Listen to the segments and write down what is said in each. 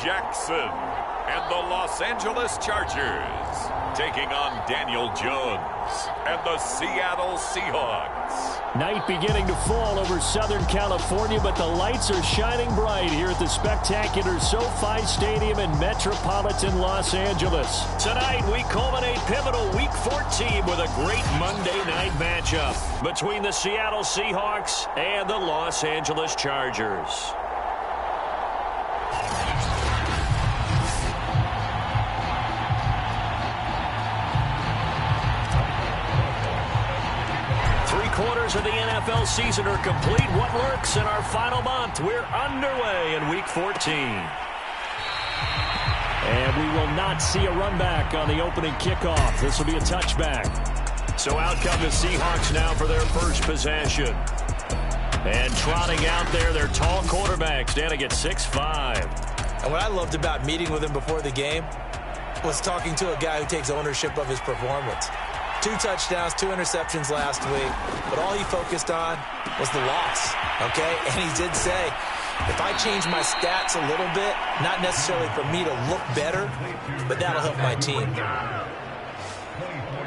Jackson and the Los Angeles Chargers taking on Daniel Jones and the Seattle Seahawks. Night beginning to fall over Southern California, but the lights are shining bright here at the spectacular SoFi Stadium in metropolitan Los Angeles. Tonight, we culminate pivotal Week 14 with a great Monday night matchup between the Seattle Seahawks and the Los Angeles Chargers. Quarters of the NFL season are complete. What lurks in our final month? We're underway in Week 14. And we will not see a run back on the opening kickoff. This will be a touchback. So out come the Seahawks now for their first possession. And trotting out there, their tall quarterback standing at 6'5". And what I loved about meeting with him before the game was talking to a guy who takes ownership of his performance. 2 touchdowns, 2 interceptions last week, but all he focused on was the loss, okay? And he did say, if I change my stats a little bit, not necessarily for me to look better, but that'll help my team.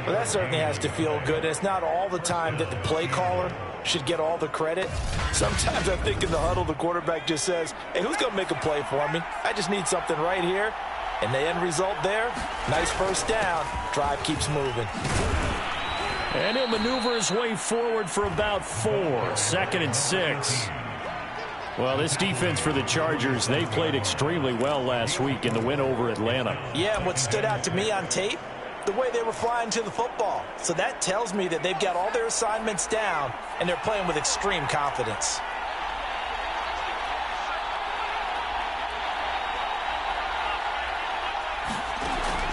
Well, that certainly has to feel good. It's not all the time that the play caller should get all the credit. Sometimes I think in the huddle, the quarterback just says, hey, who's going to make a play for me? I just need something right here. And the end result there, nice first down. Drive keeps moving. And he'll maneuver his way forward for about 4. 2nd and 6. Well, this defense for the Chargers, they played extremely well last week in the win over Atlanta. Yeah, and what stood out to me on tape, the way they were flying to the football. So that tells me that they've got all their assignments down, and they're playing with extreme confidence.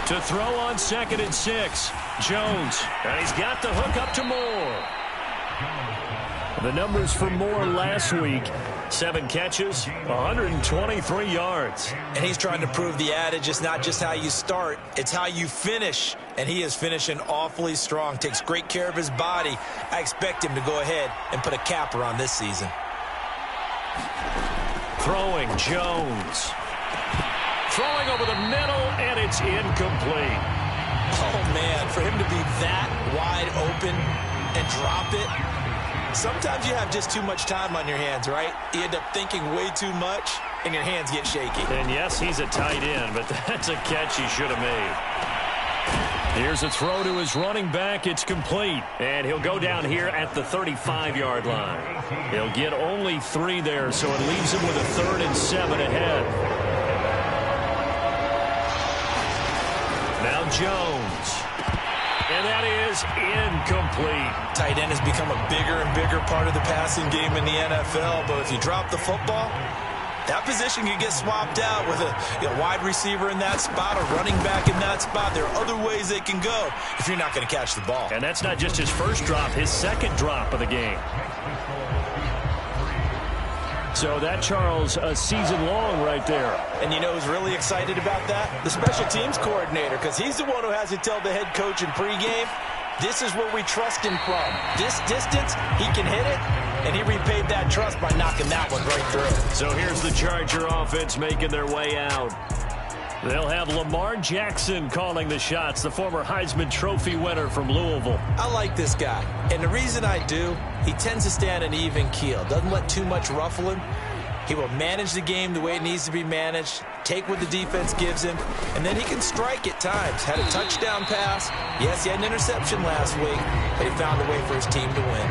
To throw on 2nd and 6. Jones. And he's got the hook up to Moore. The numbers for Moore last week. 7 catches, 123 yards. And he's trying to prove the adage, it's not just how you start, it's how you finish. And he is finishing awfully strong. Takes great care of his body. I expect him to go ahead and put a capper on this season. Throwing Jones. Throwing over the middle, and it's incomplete. Oh, man, for him to be that wide open and drop it. Sometimes you have just too much time on your hands, right? You end up thinking way too much, and your hands get shaky. And, yes, he's a tight end, but that's a catch he should have made. Here's a throw to his running back. It's complete. And he'll go down here at the 35-yard line. He'll get only 3 there, so it leaves him with a 3rd and 7 ahead. Now Jones. And that is incomplete. Tight end has become a bigger and bigger part of the passing game in the NFL. But if you drop the football, that position can get swapped out with a wide receiver in that spot, a running back in that spot. There are other ways they can go if you're not going to catch the ball. And that's not just his first drop, his 2nd drop of the game. So that, Charles, a season long right there. And you know who's really excited about that? The special teams coordinator, because he's the one who has to tell the head coach in pregame, this is where we trust him from. This distance, he can hit it, and he repaid that trust by knocking that one right through. So here's the Charger offense making their way out. They'll have Lamar Jackson calling the shots, the former Heisman Trophy winner from Louisville. I like this guy, and the reason I do, he tends to stay on an even keel. Doesn't let too much ruffle him. He will manage the game the way it needs to be managed, take what the defense gives him, and then he can strike at times. Had a touchdown pass. Yes, he had an interception last week, but he found a way for his team to win.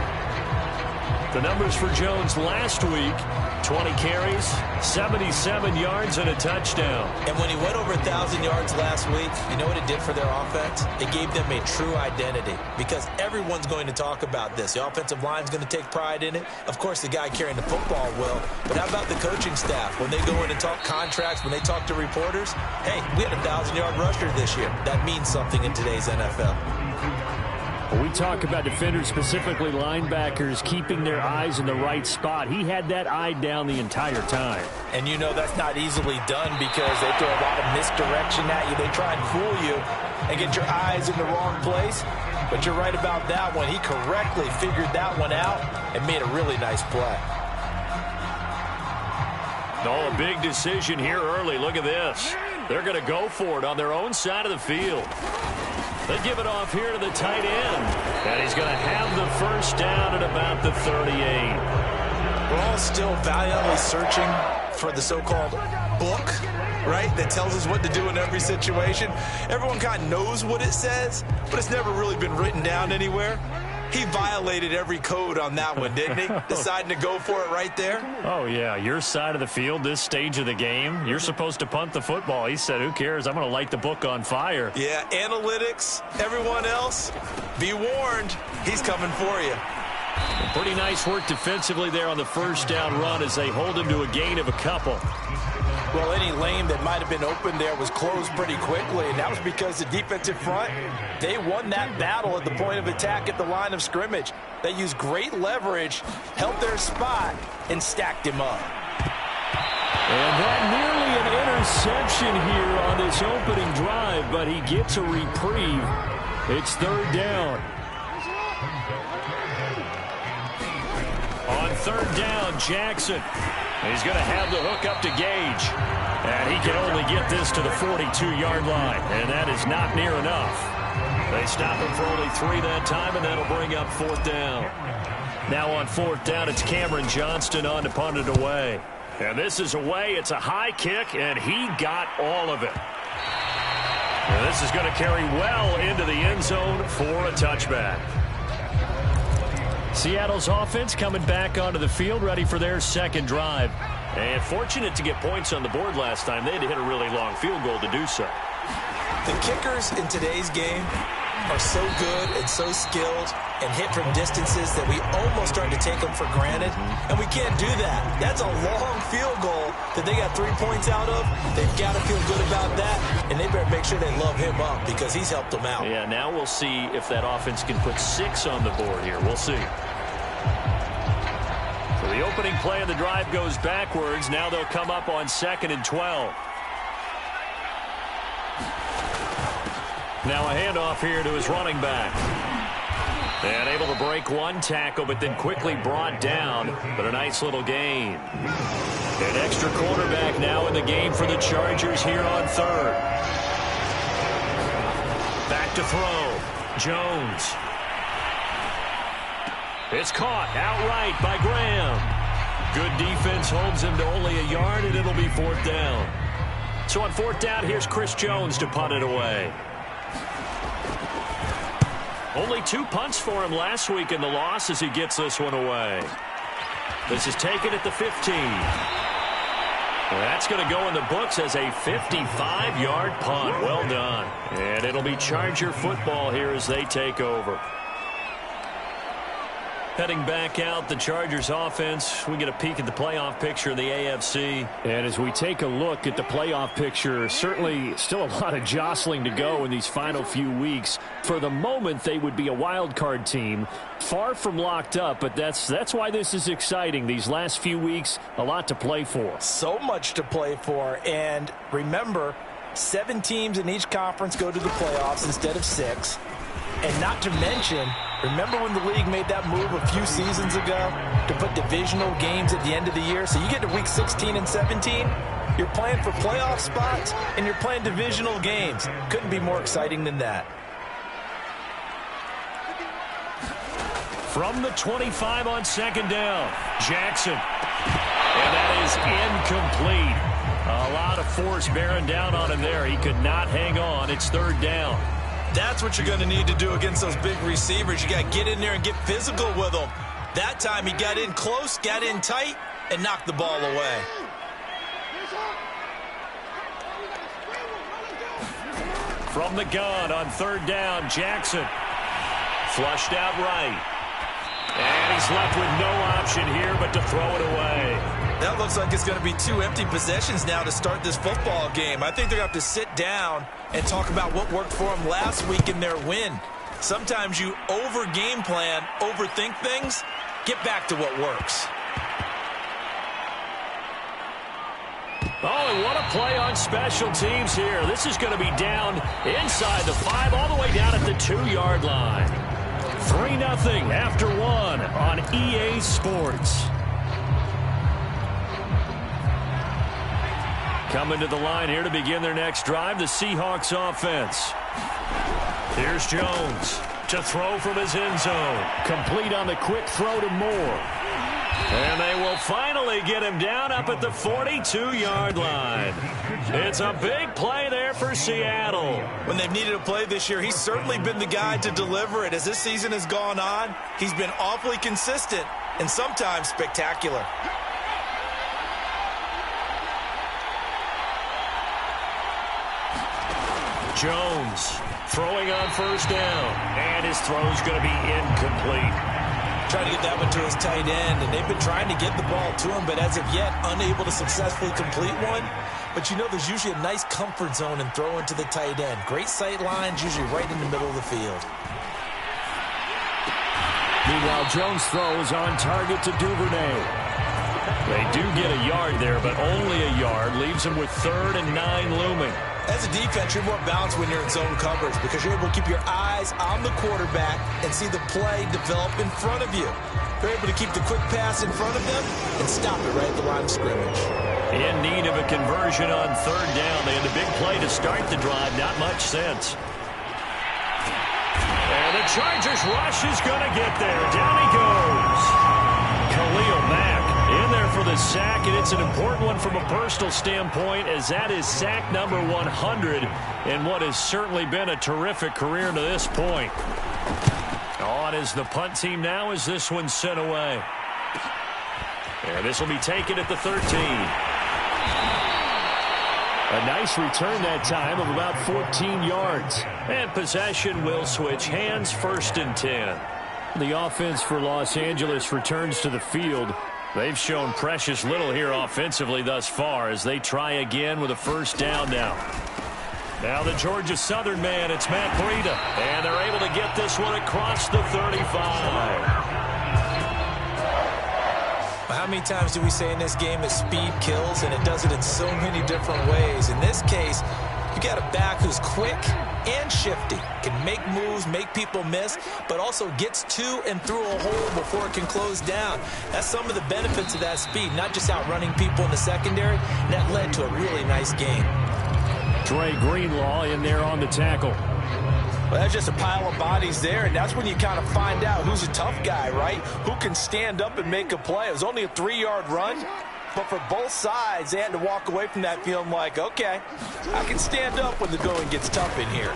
The numbers for Jones last week, 20 carries, 77 yards, and a touchdown. And when he went over 1,000 yards last week, you know what it did for their offense? It gave them a true identity because everyone's going to talk about this. The offensive line's going to take pride in it. Of course, the guy carrying the football will. But how about the coaching staff? When they go in and talk contracts, when they talk to reporters, hey, we had a 1,000-yard rusher this year. That means something in today's NFL. When we talk about defenders, specifically linebackers, keeping their eyes in the right spot, he had that eye down the entire time. And you know that's not easily done because they throw a lot of misdirection at you. They try and fool you and get your eyes in the wrong place. But you're right about that one. He correctly figured that one out and made a really nice play. Oh, a big decision here early. Look at this. They're going to go for it on their own side of the field. They give it off here to the tight end. And he's going to have the first down at about the 38. We're all still valiantly searching for the so-called book, right, that tells us what to do in every situation. Everyone kind of knows what it says, but it's never really been written down anywhere. He violated every code on that one, didn't he? Deciding to go for it right there. Oh, yeah, your side of the field, this stage of the game, you're supposed to punt the football. He said, who cares? I'm going to light the book on fire. Yeah, analytics, everyone else, be warned, he's coming for you. Pretty nice work defensively there on the first down run as they hold him to a gain of a couple. Well, any lane that might have been open there was closed pretty quickly, and that was because the defensive front, they won that battle at the point of attack at the line of scrimmage. They used great leverage, held their spot, and stacked him up. And that nearly an interception here on this opening drive, but he gets a reprieve. It's third down. On third down, Jackson. He's going to have the hook up to Gage. And he can only get this to the 42-yard line. And that is not near enough. They stop him for only 3 that time, and that'll bring up fourth down. Now on fourth down, it's Cameron Johnston on to punt it away. And this is away. It's a high kick, and he got all of it. And this is going to carry well into the end zone for a touchback. Seattle's offense coming back onto the field, ready for their second drive. And fortunate to get points on the board last time. They had to hit a really long field goal to do so. The kickers in today's game are so good and so skilled and hit from distances that we almost start to take them for granted. And we can't do that. That's a long field goal that they got 3 points out of. They've got to feel good about that, and they better make sure they love him up because he's helped them out. Yeah, now we'll see if that offense can put 6 on the board here. We'll see. So the opening play of the drive goes backwards. Now they'll come up on 2nd and 12. Now a handoff here to his running back. And able to break one tackle, but then quickly brought down. But a nice little gain. An extra quarterback now in the game for the Chargers here on third. Back to throw. Jones. It's caught outright by Graham. Good defense holds him to only a yard, and it'll be fourth down. So on fourth down, here's Chris Jones to punt it away. Only 2 punts for him last week in the loss as he gets this one away. This is taken at the 15. That's going to go in the books as a 55-yard punt. Well done. And it'll be Charger football here as they take over. Heading back out, the Chargers offense, we get a peek at the playoff picture in the AFC. And as we take a look at the playoff picture, certainly still a lot of jostling to go in these final few weeks. For the moment, they would be a wild card team, far from locked up, but that's why this is exciting. These last few weeks, a lot to play for. So much to play for, and remember, 7 teams in each conference go to the playoffs instead of 6. And not to mention, remember when the league made that move a few seasons ago to put divisional games at the end of the year? So you get to week 16 and 17, you're playing for playoff spots, and you're playing divisional games. Couldn't be more exciting than that. From the 25 on second down, Jackson. And that is incomplete. A lot of force bearing down on him there. He could not hang on. It's third down. That's what you're going to need to do against those big receivers. You got to get in there and get physical with them. That time he got in close, got in tight, and knocked the ball away. From the gun on third down, Jackson. Flushed out right. And he's left with no option here but to throw it away. That looks like it's going to be 2 empty possessions now to start this football game. I think they're going to have to sit down and talk about what worked for them last week in their win. Sometimes you over-game plan, overthink things. Get back to what works. Oh, and what a play on special teams here. This is going to be down inside the 5, all the way down at the 2-yard line. 3-0 after 1 on EA Sports. Coming to the line here to begin their next drive, the Seahawks offense. Here's Jones to throw from his end zone. Complete on the quick throw to Moore. And they will finally get him down up at the 42-yard line. It's a big play there for Seattle. When they've needed a play this year, he's certainly been the guy to deliver it. As this season has gone on, he's been awfully consistent and sometimes spectacular. Jones throwing on first down, and his throw's going to be incomplete. Trying to get that one to his tight end, and they've been trying to get the ball to him, but as of yet, unable to successfully complete one. But you know there's usually a nice comfort zone in throwing to the tight end. Great sight lines, usually right in the middle of the field. Meanwhile, Jones throws on target to Duvernay. They do get a yard there, but only a yard. Leaves him with 3rd and 9 looming. As a defense, you're more balanced when you're in zone coverage because you're able to keep your eyes on the quarterback and see the play develop in front of you. You're able to keep the quick pass in front of them and stop it right at the line of scrimmage. In need of a conversion on 3rd down. They had a big play to start the drive. Not much sense. And the Chargers rush is going to get there. Down he goes. Khalil Mack in there for the sack, and it's an important one from a personal standpoint as that is sack number 100 in what has certainly been a terrific career to this point. On is the punt team now as this one's sent away. And this will be taken at the 13. A nice return that time of about 14 yards. And possession will switch hands, 1st and 10. The offense for Los Angeles returns to the field. They've shown precious little here offensively thus far as they try again with a 1st down now. Now the Georgia Southern man, it's Matt Breida. And they're able to get this one across the 35. How many times do we say in this game that speed kills, and it does it in so many different ways? In this case, you got a back who's quick and shifty, can make moves, make people miss, but also gets to and through a hole before it can close down. That's some of the benefits of that speed, not just outrunning people in the secondary. That led to a really nice game. Dre Greenlaw in there on the tackle. Well, that's just a pile of bodies there, and that's when you kind of find out who's a tough guy, right? Who can stand up and make a play. It was only a 3-yard run, but for both sides, they had to walk away from that feeling like, okay, I can stand up when the going gets tough in here.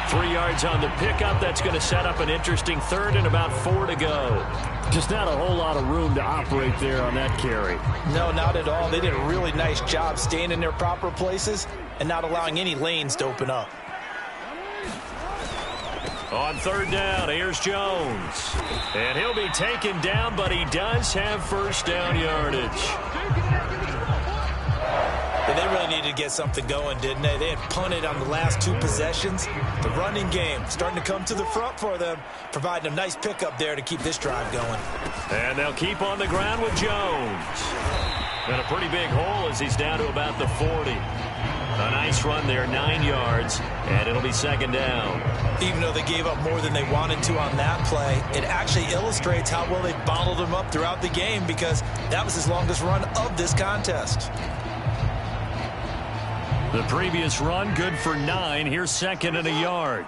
3 yards on the pickup. That's going to set up an interesting 3rd and about 4 to go. Just not a whole lot of room to operate there on that carry. No, not at all. They did a really nice job staying in their proper places and not allowing any lanes to open up. On 3rd down, here's Jones. And he'll be taken down, but he does have 1st down yardage. And they really needed to get something going, didn't they? They had punted on the last 2 possessions. The running game starting to come to the front for them, providing a nice pickup there to keep this drive going. And they'll keep on the ground with Jones. And a pretty big hole as he's down to about the 40. A nice run there, 9 yards, and it'll be 2nd down. Even though they gave up more than they wanted to on that play, it actually illustrates how well they bottled him up throughout the game because that was his longest run of this contest. The previous run, good for 9. Here's 2nd and a yard.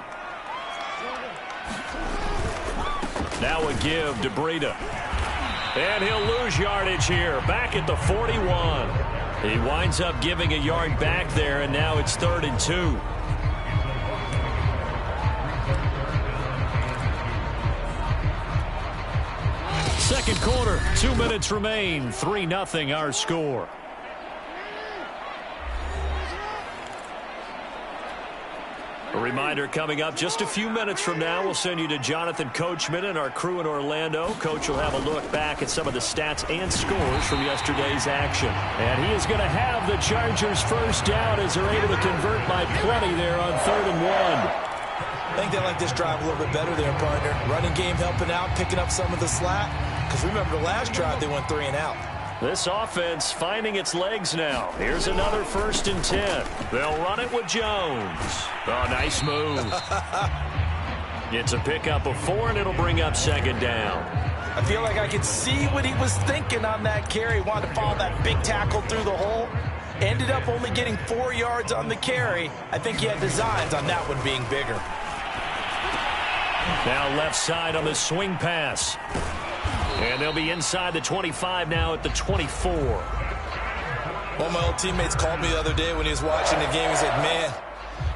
Now a give to Breida. And he'll lose yardage here, back at the 41. He winds up giving a yard back there, and now it's 3rd and 2. Second quarter, 2 minutes remain. 3-0 our score. A reminder coming up just a few minutes from now, we'll send you to Jonathan Coachman and our crew in Orlando. Coach will have a look back at some of the stats and scores from yesterday's action. And he is going to have the Chargers 1st down as they're able to convert by plenty there on 3rd and 1. I think they like this drive a little bit better there, partner. Running game helping out, picking up some of the slack. Because remember the last drive, they went 3 and out. This offense finding its legs now. Here's another 1st and 10. They'll run it with Jones. Oh, nice move. It's a pickup of 4, and it'll bring up 2nd down. I feel like I could see what he was thinking on that carry. Wanted to follow that big tackle through the hole. Ended up only getting 4 yards on the carry. I think he had designs on that one being bigger. Now left side on the swing pass. And they'll be inside the 25 now at the 24. One of my old teammates called me the other day when he was watching the game. He said, man,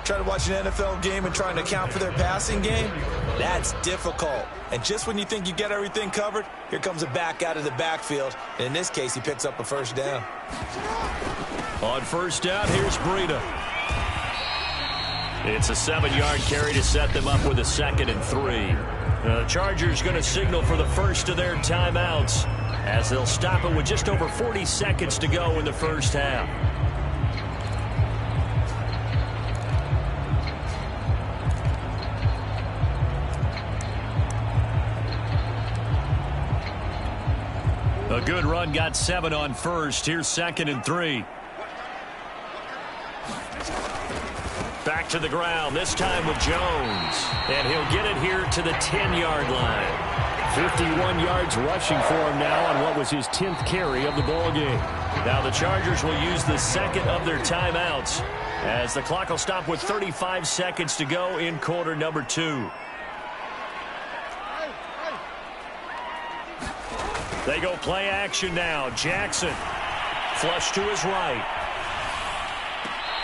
trying to watch an NFL game and trying to account for their passing game, that's difficult. And just when you think you get everything covered, here comes a back out of the backfield. And in this case, he picks up a first down. On first down, here's Breida. It's a 7-yard carry to set them up with a 2nd and 3. The Chargers going to signal for the first of their timeouts as they'll stop it with just over 40 seconds to go in the first half. A good run got 7 on first. Here's 2nd and 3. Back to the ground, this time with Jones. And he'll get it here to the 10-yard line. 51 yards rushing for him now on what was his 10th carry of the ball game. Now the Chargers will use the second of their timeouts as the clock will stop with 35 seconds to go in quarter number 2. They go play action now. Jackson flush to his right.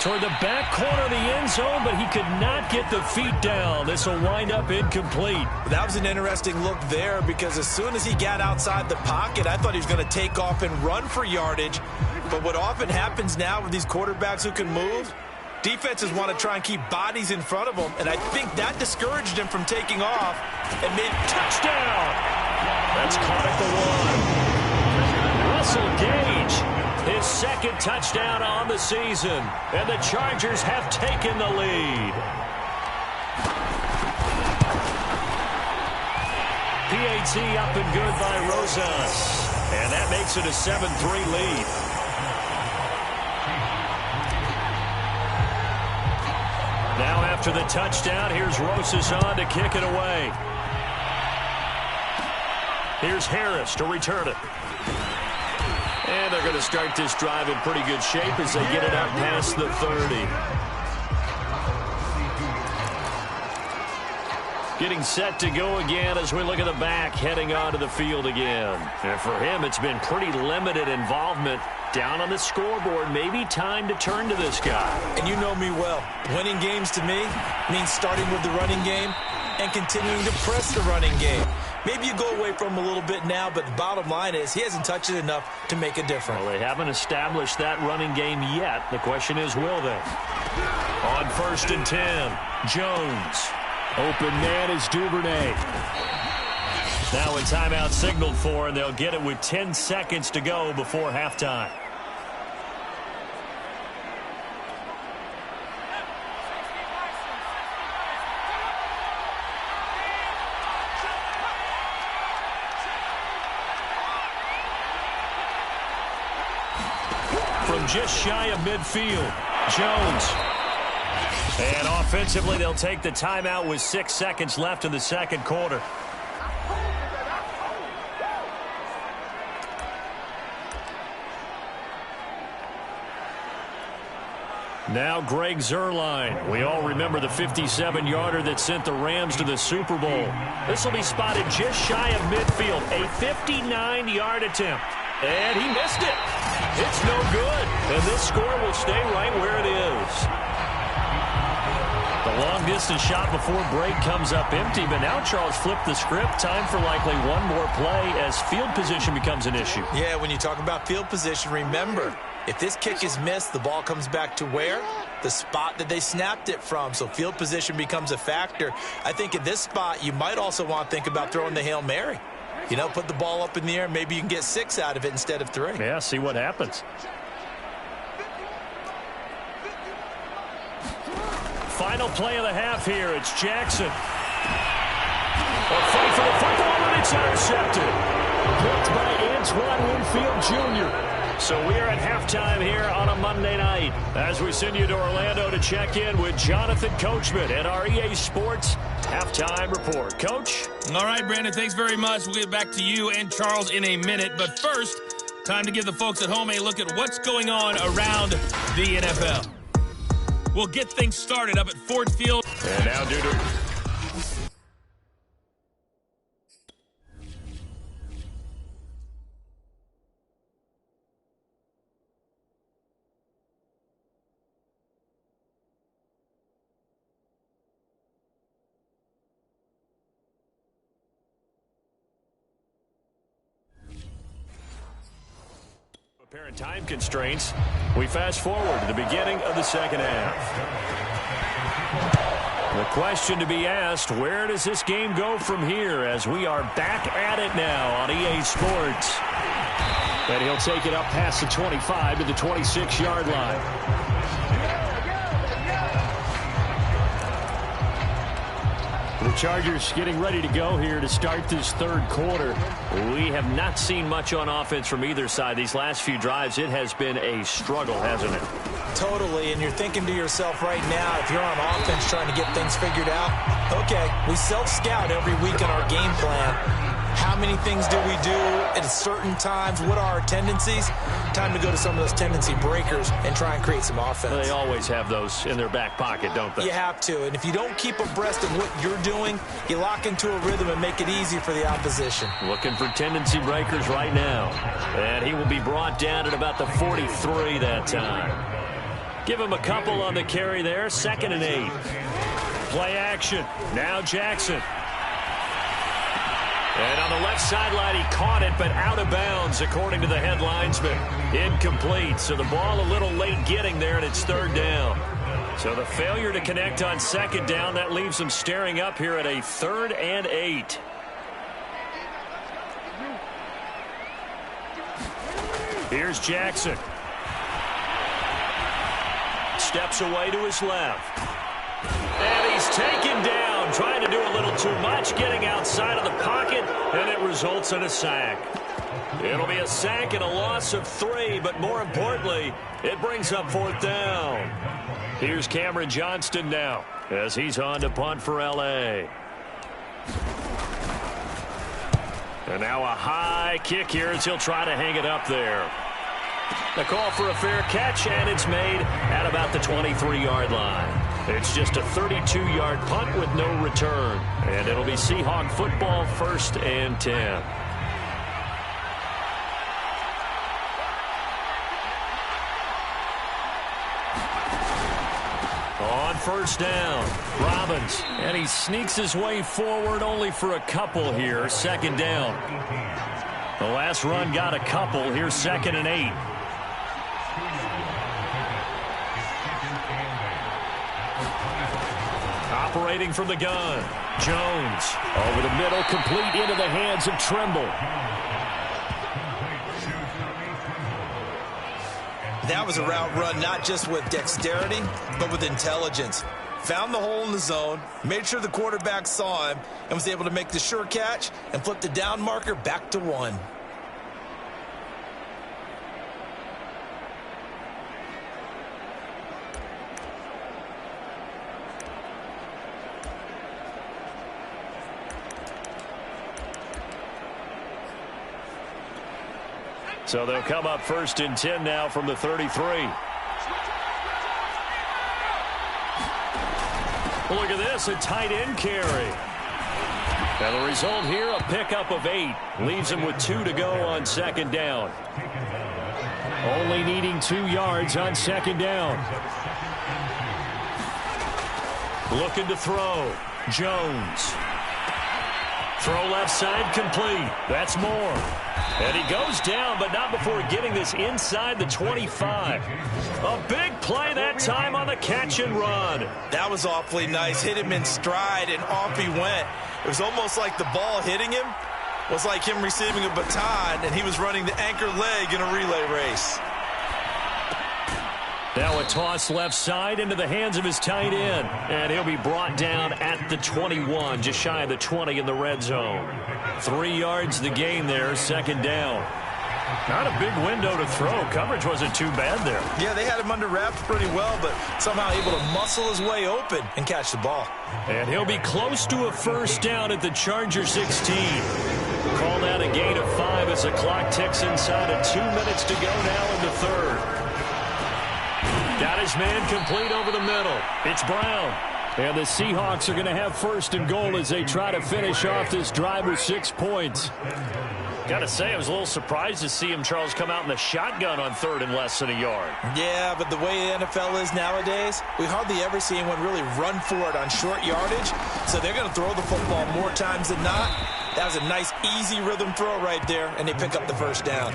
Toward the back corner of the end zone, but he could not get the feet down. This will wind up incomplete. That was an interesting look there because as soon as he got outside the pocket, I thought he was going to take off and run for yardage. But what often happens now with these quarterbacks who can move, defenses want to try and keep bodies in front of them, and I think that discouraged him from taking off and made touchdown. That's caught at the 1. Russell Gage. His 2nd touchdown on the season. And the Chargers have taken the lead. PAT up and good by Rosas. And that makes it a 7-3 lead. Now after the touchdown, here's Rosas on to kick it away. Here's Harris to return it. And they're going to start this drive in pretty good shape as they get it out past the 30. Getting set to go again as we look at the back heading onto the field again. And for him, it's been pretty limited involvement down on the scoreboard. Maybe time to turn to this guy. And you know me well. Winning games to me means starting with the running game and continuing to press the running game. Maybe you go away from him a little bit now, but the bottom line is he hasn't touched it enough to make a difference. Well, they haven't established that running game yet. The question is, will they? On 1st and 10, Jones. Open man is Duvernay. Now a timeout signaled for, and they'll get it with 10 seconds to go before halftime. From just shy of midfield, Jones. And offensively, they'll take the timeout with 6 seconds left in the second quarter. Now Greg Zuerlein. We all remember the 57-yarder that sent the Rams to the Super Bowl. This will be spotted just shy of midfield. A 59-yard attempt. And he missed it. It's no good. And this score will stay right where it is. The long-distance shot before break comes up empty, but now Charles flipped the script. Time for likely one more play as field position becomes an issue. Yeah, when you talk about field position, remember, if this kick is missed, the ball comes back to where? The spot that they snapped it from. So field position becomes a factor. I think at this spot, you might also want to think about throwing the Hail Mary. You know, put the ball up in the air. Maybe you can get 6 out of it instead of 3. Yeah, see what happens. Final play of the half here. It's Jackson. A fight for the football, and it's intercepted. Picked by Antoine Winfield Jr. So we're at halftime here on a Monday night as we send you to Orlando to check in with Jonathan Coachman at our EA Sports Halftime Report. Coach? All right, Brandon, thanks very much. We'll get back to you and Charles in a minute. But first, time to give the folks at home a look at what's going on around the NFL. We'll get things started up at Ford Field. And now due to... apparent time constraints, we fast forward to the beginning of the second half. The question to be asked, where does this game go from here as we are back at it now on EA Sports? And he'll take it up past the 25 to the 26-yard line. The Chargers getting ready to go here to start this third quarter. We have not seen much on offense from either side. These last few drives, it has been a struggle, hasn't it? Totally, and you're thinking to yourself right now, if you're on offense trying to get things figured out, okay, we self-scout every week in our game plan. How many things do we do at certain times? What are our tendencies? Time to go to some of those tendency breakers and try and create some offense. They always have those in their back pocket, don't they? You have to, and if you don't keep abreast of what you're doing, you lock into a rhythm and make it easy for the opposition. Looking for tendency breakers right now. And he will be brought down at about the 43 that time. Give him a couple on the carry there. 2nd and 8. Play action. Now Jackson. And on the left sideline, he caught it, but out of bounds, according to the head linesman. Incomplete. So the ball a little late getting there, and it's 3rd down. So the failure to connect on 2nd down, that leaves them staring up here at a 3rd and 8. Here's Jackson. Steps away to his left. And he's taken down, trying to do a little too much, getting outside of the pocket, and it results in a sack. It'll be a sack and a loss of 3, but more importantly, it brings up 4th down. Here's Cameron Johnston now, as he's on to punt for L.A. And now a high kick here as he'll try to hang it up there. The call for a fair catch, and it's made at about the 23-yard line. It's just a 32-yard punt with no return. And it'll be Seahawk football, 1st and 10. On 1st down, Robbins. And he sneaks his way forward only for a couple here. 2nd down. The last run got a couple. Here's 2nd and 8. Operating from the gun. Jones over the middle, complete into the hands of Trimble. That was a route run not just with dexterity, but with intelligence. Found the hole in the zone, made sure the quarterback saw him, and was able to make the sure catch and flip the down marker back to 1. So they'll come up 1st and 10 now from the 33. Look at this, a tight end carry. And the result here, a pickup of 8. Leaves him with 2 to go on 2nd down. Only needing 2 yards on 2nd down. Looking to throw. Jones. Throw left side complete. That's Moore. And he goes down, but not before getting this inside the 25. A big play that time on the catch and run. That was awfully nice. Hit him in stride, and off he went. It was almost like the ball hitting him was like him receiving a baton, and he was running the anchor leg in a relay race. Now a toss left side into the hands of his tight end. And he'll be brought down at the 21, just shy of the 20 in the red zone. 3 yards the gain there, 2nd down. Not a big window to throw. Coverage wasn't too bad there. Yeah, they had him under wraps pretty well, but somehow able to muscle his way open and catch the ball. And he'll be close to a first down at the Charger 16. Called out a gain of 5 as the clock ticks inside of 2 minutes to go now in the third. Got his man complete over the middle. It's Brown. And the Seahawks are going to have first and goal as they try to finish off this drive with 6 points. Got to say, I was a little surprised to see him, Charles, come out in the shotgun on third and less than a yard. Yeah, but the way the NFL is nowadays, we hardly ever see anyone really run for it on short yardage. So they're going to throw the football more times than not. That was a nice, easy rhythm throw right there, and they pick up the first down.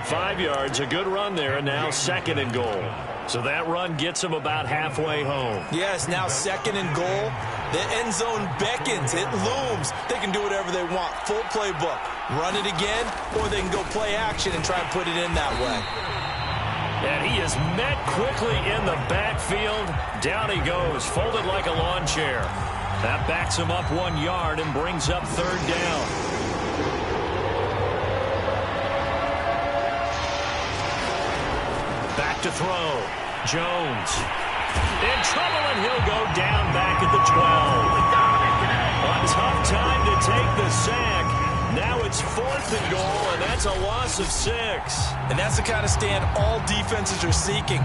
5 yards, a good run there, and now second and goal. So that run gets them about halfway home. Yes, now second and goal. The end zone beckons. It looms. They can do whatever they want. Full playbook. Run it again, or they can go play action and try and put it in that way. And he is met quickly in the backfield. Down he goes, folded like a lawn chair. That backs him up 1 yard and brings up third down. Back to throw. Jones. In trouble, and he'll go down back at the 12. A tough time to take the sack. Now it's fourth and goal, and that's a loss of 6. And that's the kind of stand all defenses are seeking.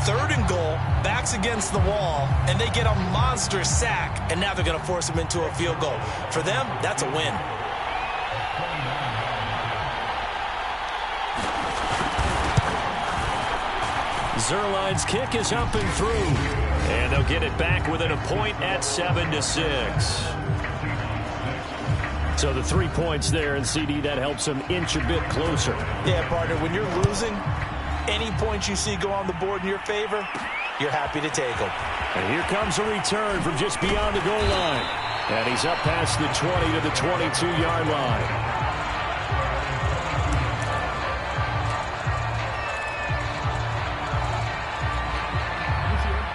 Third and goal, backs against the wall, and they get a monster sack, and now they're going to force him into a field goal. For them, that's a win. Zerline's kick is up and through. And they'll get it back within a point at 7-6. So the 3 points there, and CD, that helps them inch a bit closer. Yeah, partner, when you're losing, any points you see go on the board in your favor, you're happy to take them. And here comes a return from just beyond the goal line. And he's up past the 20 to the 22-yard line.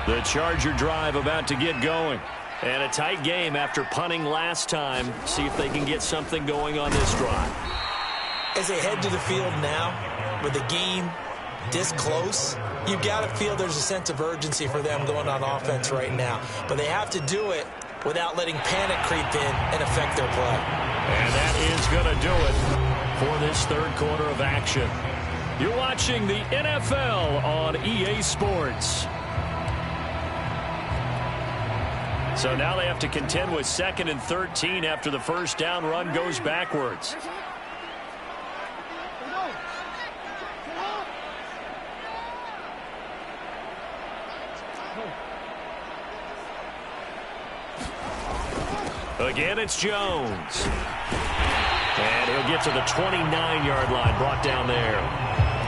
The Charger drive about to get going. And a tight game after punting last time. See if they can get something going on this drive. As they head to the field now, with the game this close, you've got to feel there's a sense of urgency for them going on offense right now. But they have to do it without letting panic creep in and affect their play. And that is going to do it for this third quarter of action. You're watching the NFL on EA Sports. So now they have to contend with 2nd and 13 after the first down run goes backwards. Again, it's Jones. And he'll get to the 29-yard line, brought down there.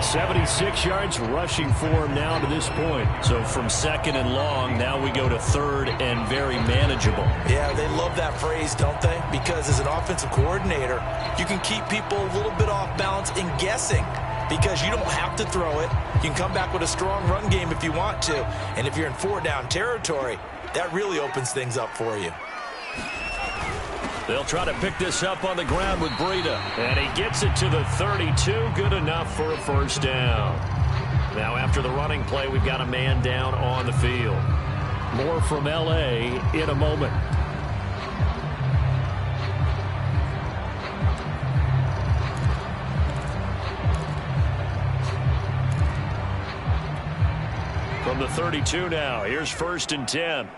76 yards rushing for him now to this point. So from second and long, now we go to third and very manageable. Yeah, they love that phrase, don't they? Because as an offensive coordinator, you can keep people a little bit off balance and guessing. Because you don't have to throw it. You can come back with a strong run game if you want to. And if you're in 4-down territory, that really opens things up for you. They'll try to pick this up on the ground with Breida. And he gets it to the 32. Good enough for a first down. Now after the running play, we've got a man down on the field. More from L.A. in a moment. From the 32 now, here's 1st and 10.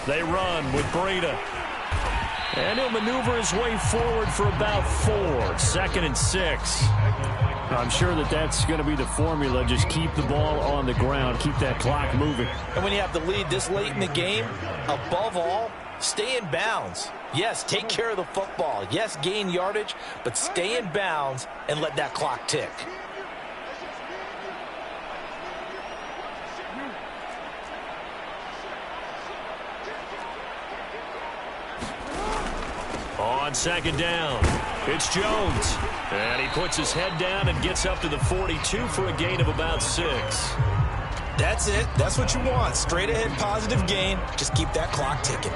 They run with Breida. And he'll maneuver his way forward for about 4. 2nd and 6. I'm sure that's going to be the formula. Just keep the ball on the ground. Keep that clock moving. And when you have the lead this late in the game, above all, stay in bounds. Yes, take care of the football. Yes, gain yardage, but stay in bounds and let that clock tick. On 2nd down, it's Jones. And he puts his head down and gets up to the 42 for a gain of about 6. That's it. That's what you want. Straight ahead positive gain. Just keep that clock ticking.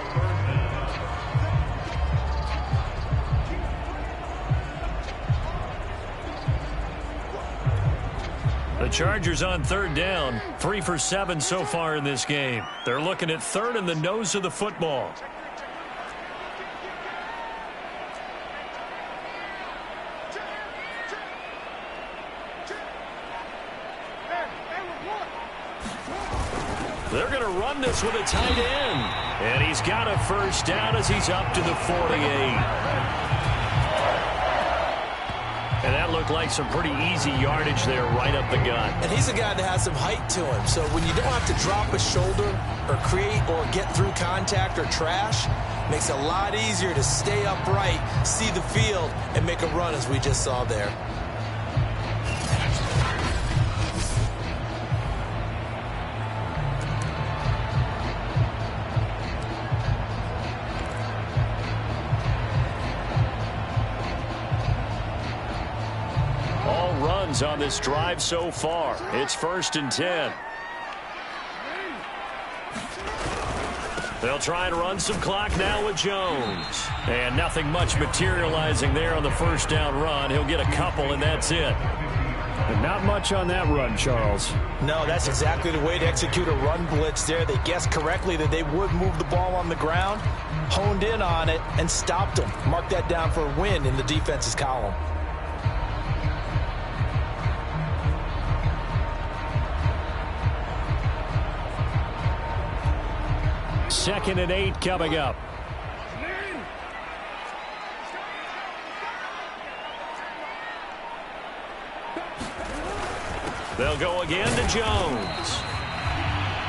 Chargers on third down, 3 for 7 so far in this game. They're looking at third and the nose of the football. They're going to run this with a tight end. And he's got a first down as he's up to the 48. And that looked like some pretty easy yardage there right up the gut. And he's a guy that has some height to him. So when you don't have to drop a shoulder or create or get through contact or trash, makes it a lot easier to stay upright, see the field, and make a run as we just saw there. On this drive so far. It's 1st and 10. They'll try and run some clock now with Jones. And nothing much materializing there on the first down run. He'll get a couple, and that's it. And not much on that run, Charles. No, that's exactly the way to execute a run blitz there. They guessed correctly that they would move the ball on the ground, honed in on it, and stopped them. Mark that down for a win in the defense's column. 2nd and 8 coming up. They'll go again to Jones.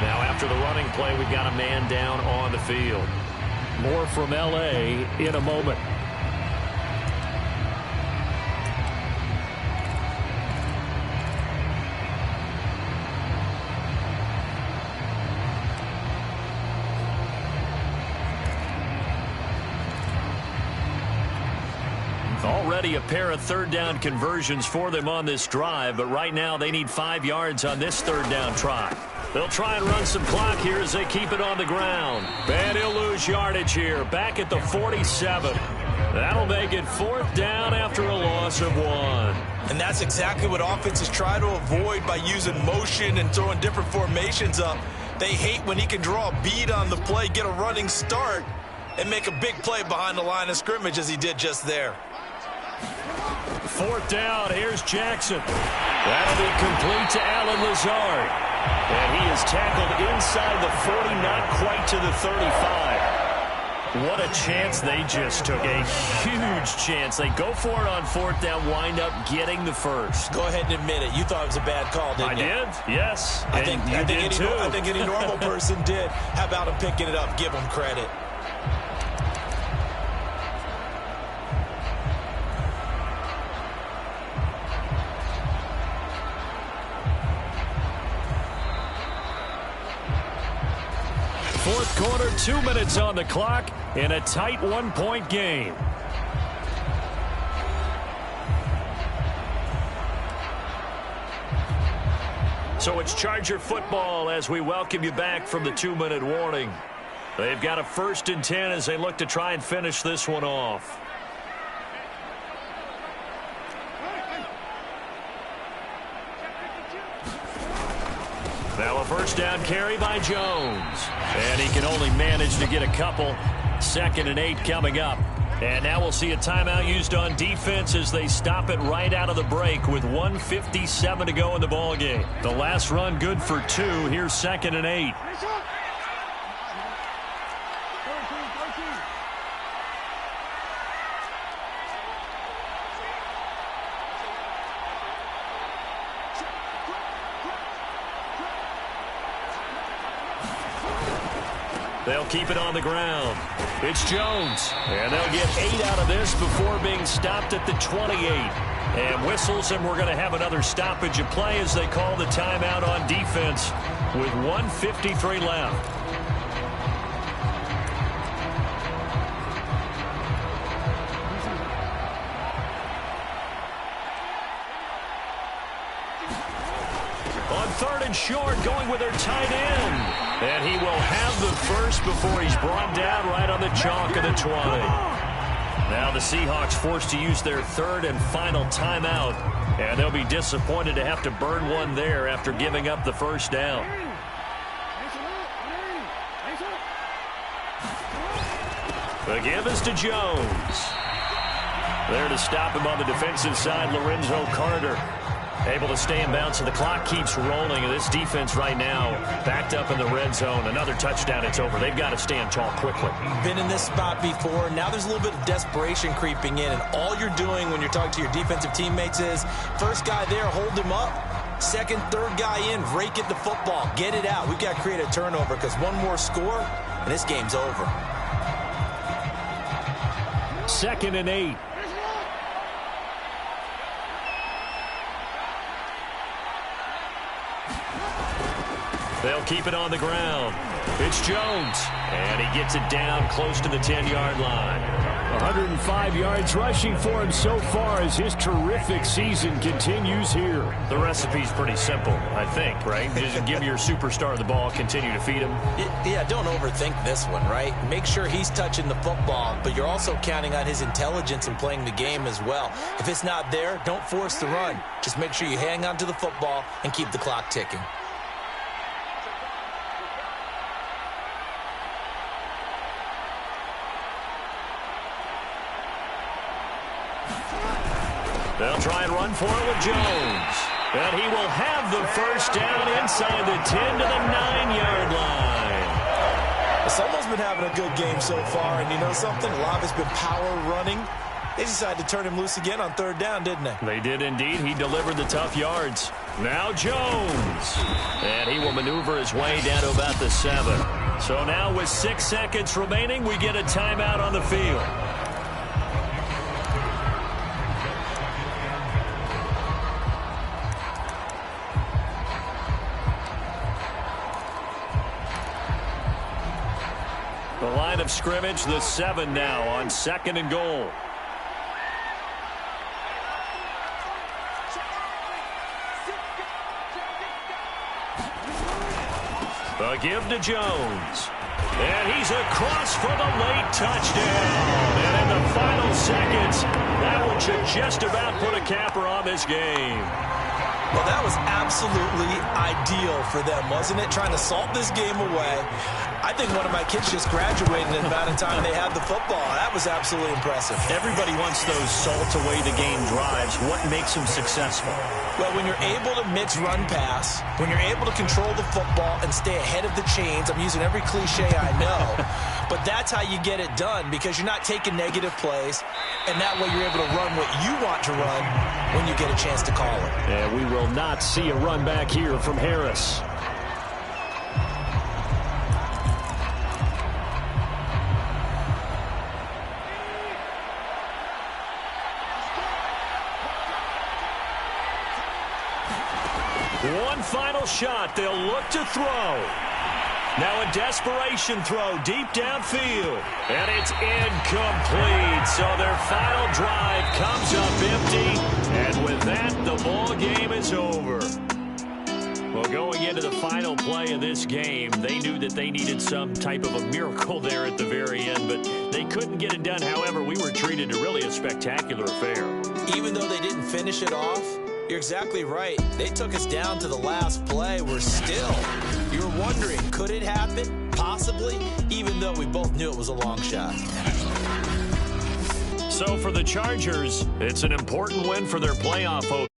Now after the running play, we've got a man down on the field. More from L.A. in a moment. Already a pair of third down conversions for them on this drive, but right now they need 5 yards on this third down try. They'll try and run some clock here as they keep it on the ground. And he'll lose yardage here, back at the 47. That'll make it 4th down after a loss of 1. And that's exactly what offenses try to avoid by using motion and throwing different formations up. They hate when he can draw a bead on the play, get a running start, and make a big play behind the line of scrimmage as he did just there. 4th down, here's Jackson. That'll be complete to Alan Lazard. And he is tackled inside the 40, not quite to the 35. What a chance they just took, a huge chance. They go for it on 4th down, wind up getting the first. Go ahead and admit it. You thought it was a bad call, didn't you? I did, yes. I think any normal person did. How about him picking it up? Give him credit. Fourth quarter, 2 minutes on the clock in a tight 1-point game. So it's Charger football as we welcome you back from the 2-minute warning. They've got a 1st and 10 as they look to try and finish this one off. Now a first down carry by Jones. And he can only manage to get a couple. 2nd and 8 coming up. And now we'll see a timeout used on defense as they stop it right out of the break with 1:57 to go in the ballgame. The last run good for 2. Here's 2nd and 8. They'll keep it on the ground. It's Jones. And they'll get 8 out of this before being stopped at the 28. And whistles, and we're going to have another stoppage of play as they call the timeout on defense with 1:53 left. On 3rd and short, going with their tight end. And he will have the first before he's brought down right on the chalk of the 20. Now the Seahawks forced to use their third and final timeout, and they'll be disappointed to have to burn one there after giving up the first down. The give is to Jones. There to stop him on the defensive side, Lorenzo Carter. Able to stay in bounds, and the clock keeps rolling. And this defense right now backed up in the red zone. Another touchdown, it's over. They've got to stand tall quickly. Been in this spot before. Now there's a little bit of desperation creeping in. And all you're doing when you're talking to your defensive teammates is, first guy there, hold him up. Second, third guy in, rake it the football. Get it out. We've got to create a turnover because one more score, and this game's over. 2nd and 8. They'll keep it on the ground. It's Jones, and he gets it down close to the 10-yard line. 105 yards rushing for him so far as his terrific season continues here. The recipe's pretty simple, I think, right? Just give your superstar the ball, continue to feed him. Yeah, don't overthink this one, right? Make sure he's touching the football, but you're also counting on his intelligence in playing the game as well. If it's not there, don't force the run. Just make sure you hang on to the football and keep the clock ticking. They'll try and run for it with Jones. And he will have the first down inside the 10 to the 9-yard line. Someone's been having a good game so far, and you know something? A lot of it's been power running. They decided to turn him loose again on 3rd down, didn't they? They did indeed. He delivered the tough yards. Now Jones. And he will maneuver his way down to about the 7. So now with 6 seconds remaining, we get a timeout on the field. The line of scrimmage, the 7 now on 2nd and goal. The give to Jones. And he's across for the late touchdown. And in the final seconds, that one should just about put a capper on this game. Well, that was absolutely ideal for them, wasn't it? Trying to salt this game away. I think one of my kids just graduated in the amount of time they had the football. That was absolutely impressive. Everybody wants those salt-away-the-game drives. What makes them successful? Well, when you're able to mix run-pass, when you're able to control the football and stay ahead of the chains, I'm using every cliche I know, but that's how you get it done because you're not taking negative plays, and that way you're able to run what you want to run when you get a chance to call it. And we will not see a run back here from Harris. One final shot. They'll look to throw. Now a desperation throw deep downfield. And it's incomplete. So their final drive comes up empty. And with that, the ball game is over. Well, going into the final play of this game, they knew that they needed some type of a miracle there at the very end, but they couldn't get it done. However, we were treated to really a spectacular affair. Even though they didn't finish it off, you're exactly right. They took us down to the last play. You were wondering, could it happen? Possibly, even though we both knew it was a long shot. So for the Chargers, it's an important win for their playoff hopes.